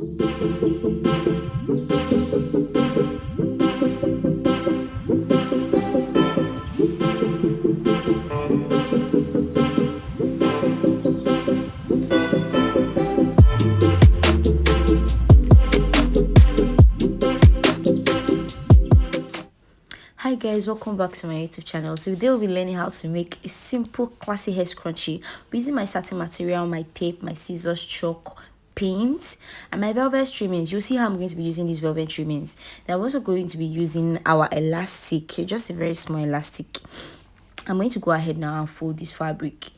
Hi guys, welcome back to my YouTube channel. So today we'll be learning how to make a simple classy hair scrunchie using my satin material, my tape, my scissors, chalk, paint, and my velvet trimmings. You'll see how I'm going to be using these velvet trimmings. Then I'm also going to be using our elastic, just a very small elastic. I'm going to go ahead now and fold this fabric.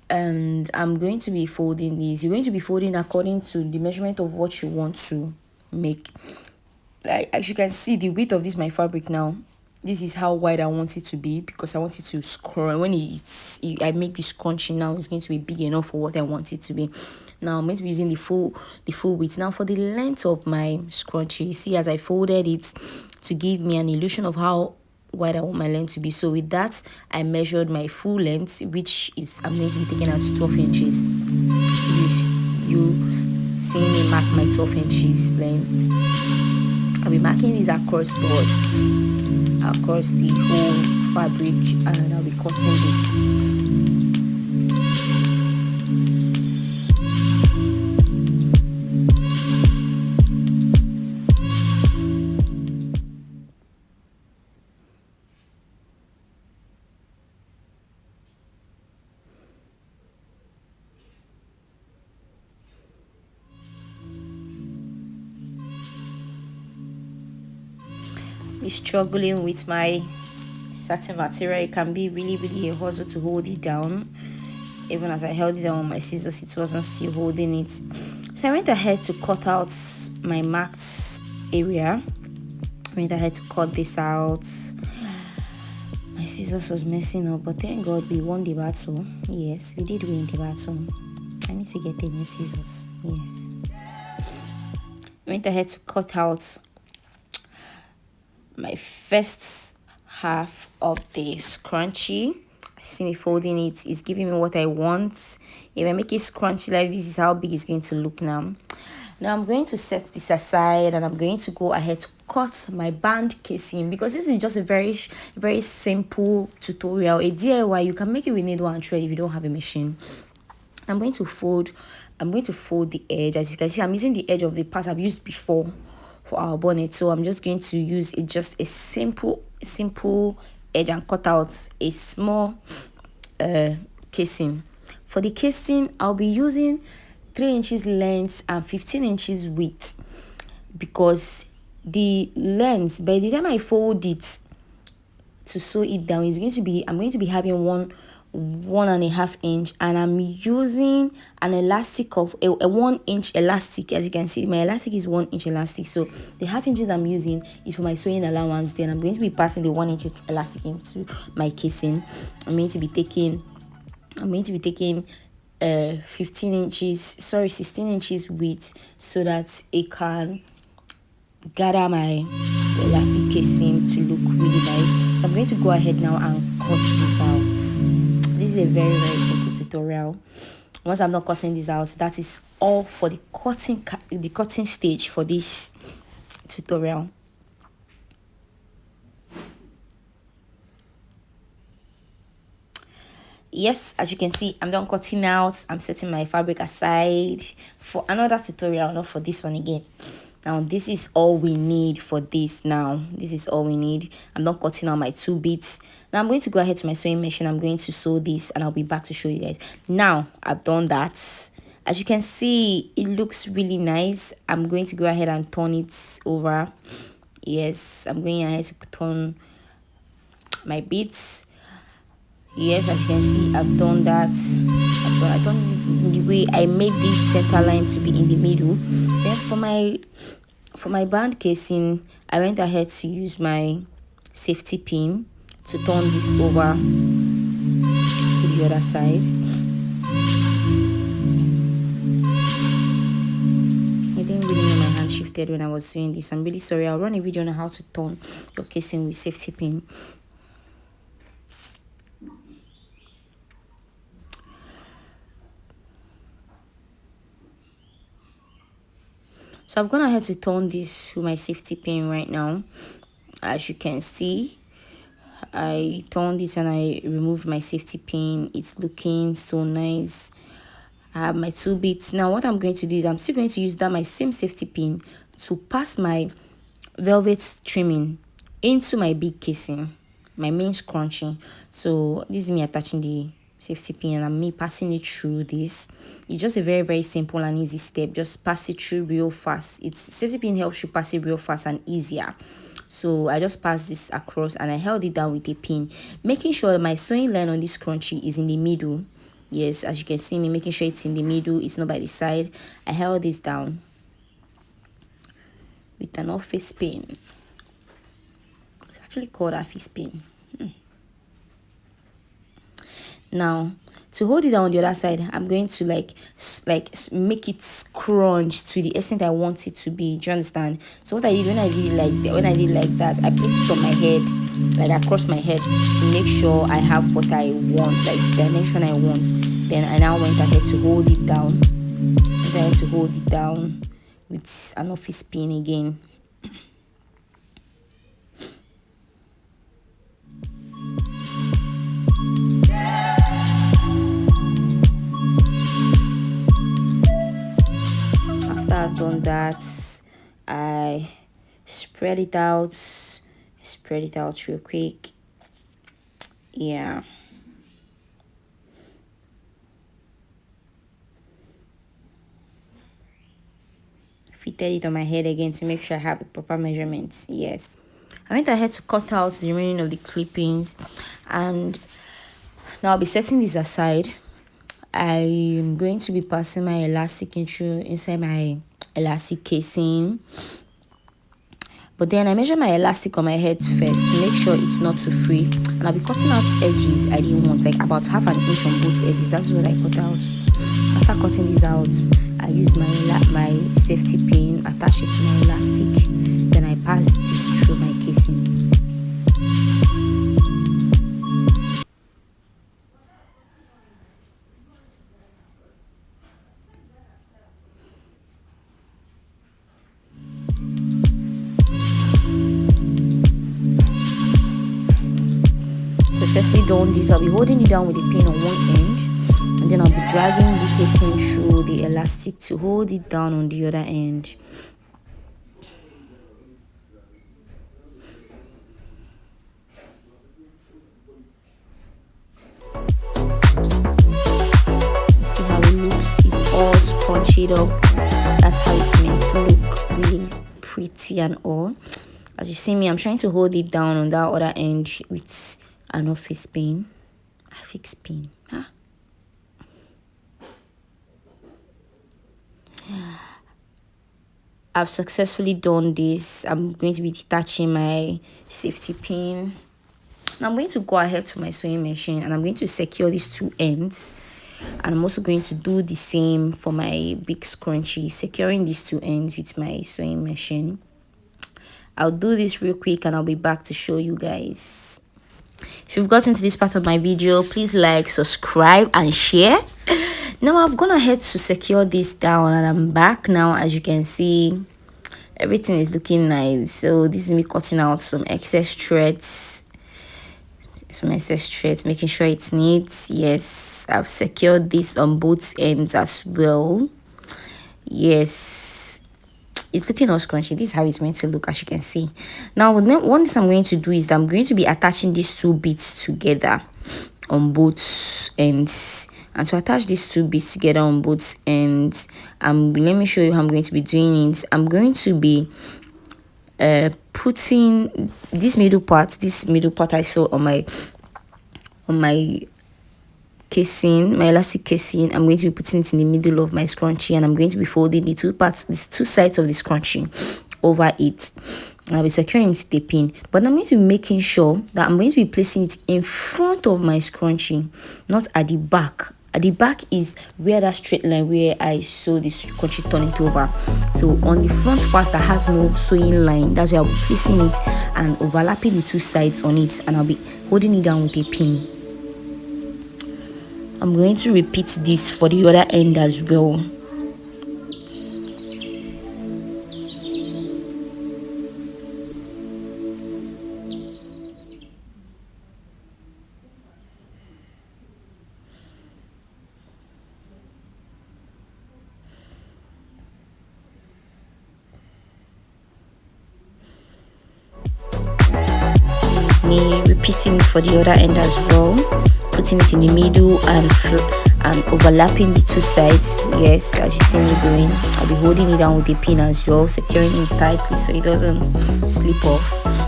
And I'm going to be folding these. You're going to be folding according to the measurement of what you want to make. Like, as you can see, the width of this my fabric now, this is how wide I want it to be, because I want it to scrunch. When I make this scrunchie now, it's going to be big enough for what I want it to be. Now I'm going to be using the full width. Now for the length of my scrunchie, you see as I folded it to give me an illusion of how wide I want my length to be. So with that, I measured my full length, which is I'm going to be taking as 12 inches. This is you seeing me mark my 12 inches length. I'll be marking this across board, across the whole fabric, and I'll be cutting this. Be struggling with my satin material. It can be really a hustle to hold it down. Even as I held it down with my scissors, it wasn't still holding it. So I went ahead to cut out my marked area. I went ahead to cut this out. My scissors was messing up, but thank God we won the battle. Yes, we did win the battle. I need to get the new scissors. Yes. I went ahead to cut out my first half of the scrunchie. See me folding it. It's giving me what I want. If I make it scrunchy like this, is how big it's going to look now. Now I'm going to set this aside, and I'm going to go ahead to cut my band casing, because this is just a very simple tutorial, a DIY. You can make it with needle and thread if you don't have a machine. I'm going to fold the edge. As you can see, I'm using the edge of the part I've used before for our bonnet, so I'm just going to use it, just a simple edge, and cut out a small casing. For the casing, I'll be using 3 inches length and 15 inches width, because the length, by the time I fold it to sew it down, is going to be, I'm going to be having 1.5 inch, and I'm using an elastic of a 1 inch elastic. As you can see, my elastic is 1 inch elastic, so the half inches I'm using is for my sewing allowance. Then I'm going to be passing the 1 inch elastic into my casing. I'm going to be taking 16 inches width, so that it can gather my elastic casing to look really nice. So I'm going to go ahead now and cut this out. This is a very simple tutorial. Once I'm not cutting this out, that is all for the cutting stage for this tutorial. Yes, as you can see, I'm done cutting out. I'm setting my fabric aside for another tutorial, not for this one again. Now this is all we need for this. This is all we need. I'm not cutting out my 2 bits. Now I'm going to go ahead to my sewing machine. I'm going to sew this, and I'll be back to show you guys. Now I've done that. As you can see, it looks really nice. I'm going to go ahead and turn it over. Yes, I'm going ahead to turn my bits. Yes, as you can see, I've done that. I've done it in the way I made this center line to be in the middle. Then for my band casing, I went ahead to use my safety pin to turn this over to the other side. I didn't really know my hand shifted when I was doing this. I'm really sorry. I'll run a video on how to turn your casing with safety pin. So I'm gonna have to turn this with my safety pin right now. As you can see, I turned it and I removed my safety pin. It's looking so nice. I have my 2 bits. Now what I'm going to do is I'm still going to use that my same safety pin to pass my velvet trimming into my big casing, my main scrunchie. So this is me attaching the safety pin and me passing it through this. It's just a very simple and easy step. Just pass it through real fast. It's safety pin helps you pass it real fast and easier. So I just passed this across and I held it down with a pin, making sure my sewing line on this scrunchie is in the middle. Yes, as you can see me making sure it's in the middle, it's not by the side. I held this down with an office pin. It's actually called office pin. Now to hold it down on the other side, I'm going to like make it scrunch to the extent I want it to be. Do you understand? So what I did when I did like that, I placed it on my head, like across my head, to make sure I have what I want, like the dimension I want. Then I now went ahead to hold it down. I had to hold it down with an office pin again. I've done that, I spread it out real quick. Yeah, fitted it on my head again to make sure I have the proper measurements. Yes, I went ahead to cut out the remaining of the clippings, and now I'll be setting this aside. I'm going to be passing my elastic inside my elastic casing, but then I measure my elastic on my head first to make sure it's not too free, and I'll be cutting out edges I didn't want, like about ½ an inch on both edges. That's what I cut out. After cutting this out, I use my safety pin, attach it to my elastic, then I pass this through my casing. Successfully done this, I'll be holding it down with a pin on one end, and then I'll be dragging the casing through the elastic to hold it down on the other end. See how it looks? It's all scrunched up. That's how it's meant to look, really pretty and all. As you see me, I'm trying to hold it down on that other end with an office pin, a fixed pin. I've successfully done this. I'm going to be detaching my safety pin. Now I'm going to go ahead to my sewing machine and I'm going to secure these 2 ends. And I'm also going to do the same for my big scrunchie, securing these 2 ends with my sewing machine. I'll do this real quick and I'll be back to show you guys. If you've gotten to this part of my video, please like, subscribe and share. Now I've gone ahead to secure this down and I'm back now. As you can see, everything is looking nice. So this is me cutting out some excess threads, making sure it's neat. Yes, I've secured this on both ends as well. Yes, it's looking all scrunchy. This is how it's meant to look, as you can see. Now one thing I'm going to do is that I'm going to be attaching these 2 bits together on both ends. And to attach these 2 bits together on both ends, let me show you how I'm going to be doing it. I'm going to be putting this middle part I sew on my casing, my elastic casing. I'm going to be putting it in the middle of my scrunchie, and I'm going to be folding the 2 sides of the scrunchie over it. I'll be securing it with the pin, but I'm going to be making sure that I'm going to be placing it in front of my scrunchie, not at the back. At the back is where that straight line where I sew this scrunchie, turn it over. So on the front part that has no sewing line, that's where I'll be placing it and overlapping the 2 sides on it, and I'll be holding it down with a pin. I'm going to repeat this for the other end as well. me repeating it for the other end as well, putting it in the middle and overlapping the two sides. Yes, as you see me doing, I'll be holding it down with a pin as well, securing it tightly so it doesn't slip off.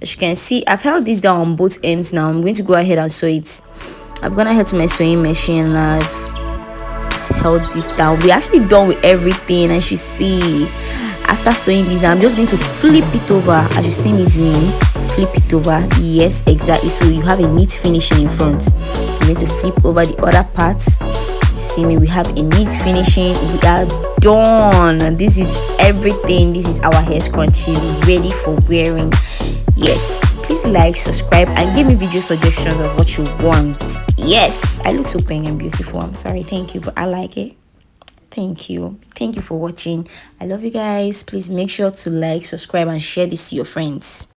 As you can see, I've held this down on both ends. Now I'm going to go ahead and sew it. I've gone ahead to my sewing machine and I've held this down. We're actually done with everything. As you see, after sewing this, I'm just going to flip it over. As you see me doing, flip it over. Yes, exactly, so you have a neat finishing in front. I'm going to flip over the other parts. You see me, we have a neat finishing. We are done. This is everything. This is our hair scrunchie ready for wearing. Yes, please like, subscribe, and give me video suggestions of what you want. Yes, I look so plain and beautiful. I'm sorry, thank you, but I like it. Thank you for watching. I love you guys. Please make sure to like, subscribe, and share this to your friends.